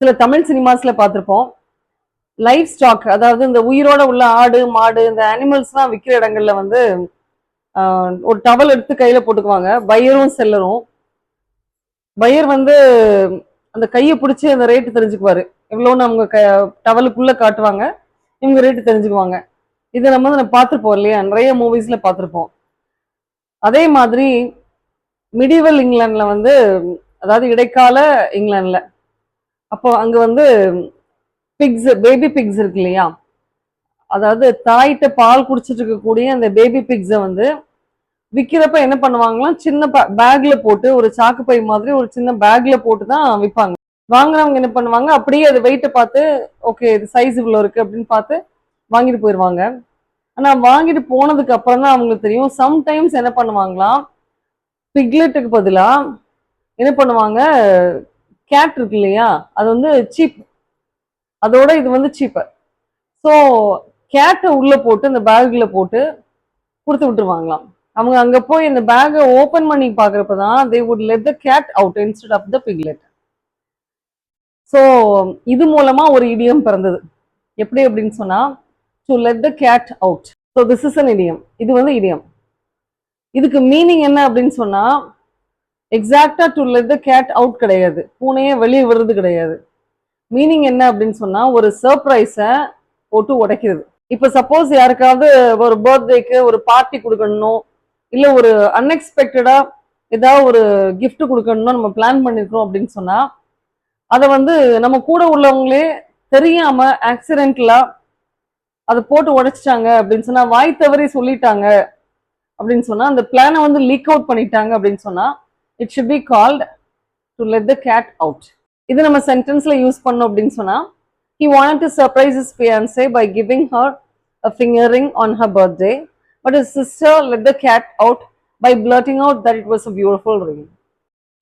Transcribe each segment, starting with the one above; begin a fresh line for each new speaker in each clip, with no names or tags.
சில தமிழ் சினிமாஸ்ல பார்த்திருப்போம். Life stock அதாவது இந்த உயிரோட உள்ள ஆடு, மாடு இந்த அனிமல்ஸ்லாம் விக்கிற இடங்கள்ல வந்து ஒரு டவல் எடுத்து கையில போட்டுக்குவாங்க. பையரும் செல்லரும். பையர் வந்து அந்த கைய புடிச்சு அந்த ரேட் தெரிஞ்சுக்குவாரு. எவ்வளோன்னு அவங்க டவலுக்குள்ள காட்டுவாங்க. இவங்க ரேட் தெரிஞ்சுக்குவாங்க. இத நம்ம வந்து பார்த்திருப்போம் இல்லையா? நெறைய மூவிஸ்ல பார்த்திருப்போம். அதே மாதிரி மிடிவல் இங்கிலாந்துல வந்து அதாவது இடைக்கால இங்கிலாந்துல அப்போ அங்க வந்து பிக்ஸ் பேபி பிக்ஸ் இருக்கு இல்லையா? அதாவது தாயிட்ட பால் குடிச்சிட்டு இருக்கக்கூடிய அந்த பேபி பிக்ஸ வந்து விக்கிறப்ப என்ன பண்ணுவாங்களாம், சின்ன பேக்ல போட்டு ஒரு சாக்கு பை மாதிரி ஒரு சின்ன பேக்ல போட்டு தான் விப்பாங்க. வாங்குறவங்க என்ன பண்ணுவாங்க, அப்படியே அது வெயிட்ட பார்த்து, ஓகே இது சைஸ் இவ்வளோ இருக்கு அப்படின்னு பார்த்து வாங்கிட்டு போயிருவாங்க. ஆனா வாங்கிட்டு போனதுக்கு அப்புறம் தான் அவங்களுக்கு தெரியும், சம்டைம்ஸ் என்ன பண்ணுவாங்களாம், பிக்லெட்டுக்கு பதிலா என்ன பண்ணுவாங்க, கேட் இருக்கு இல்லையா? அது வந்து சீப். அதோட இது வந்து சீப்பர். ஸோ கேட்டை உள்ள போட்டு அந்த பேக்ல போட்டு குடுத்து விட்டுருவாங்களாம். அவங்க அங்க போய் இந்த பேக்கை ஓபன் பண்ணி பாக்குறப்ப தான் they would let the cat out instead of the piglet. So இது மூலமா ஒரு இடியம் பிறந்தது. எப்படி அப்படின்னு சொன்னா to let the cat out. So this is an idiom. இது வந்து இடியம். இதுக்கு மீனிங் என்ன அப்படின்னு சொன்னா எக்ஸாக்டா to let the cat out கிடையாது. பூனையை வெளியே விடுறது கிடையாது. மீனிங் என்ன அப்படின்னு சொன்னா ஒரு சர்ப்ரைஸை போட்டு உடைக்கிறது. இப்ப சப்போஸ் யாருக்காவது ஒரு பர்த்டேக்கு ஒரு பார்ட்டி கொடுக்கணும், இல்ல ஒரு அன்எக்ஸ்பெக்டடா ஏதாவது ஒரு கிஃப்ட் கொடுக்கணும்னு நம்ம பிளான் பண்ணிருக்கோம் அப்படின்னு சொன்னா அதை வந்து நம்ம கூட உள்ளவங்களே தெரியாம ஆக்சிடென்ட்லா அதை போட்டு உடைச்சிட்டாங்க அப்படின்னு சொன்னா, வாய் தவறி சொல்லிட்டாங்க அப்படின்னு சொன்னா, அந்த பிளானை வந்து லீக் அவுட் பண்ணிட்டாங்க அப்படின்னு சொன்னா, it should be called to let the cat out. இது நம்ம சென்டென்ஸ்ல யூஸ் பண்ணோம் அப்படின்னு சொன்னா, he wanted to surprise his fiancée by giving her a finger ring on her birthday, but his sister let the cat out by blurting out that it was a beautiful ring.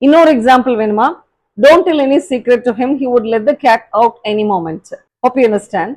இன்னொரு example வேணுமா? Don't tell any secret to him, he would let the cat out any moment. Hope you understand.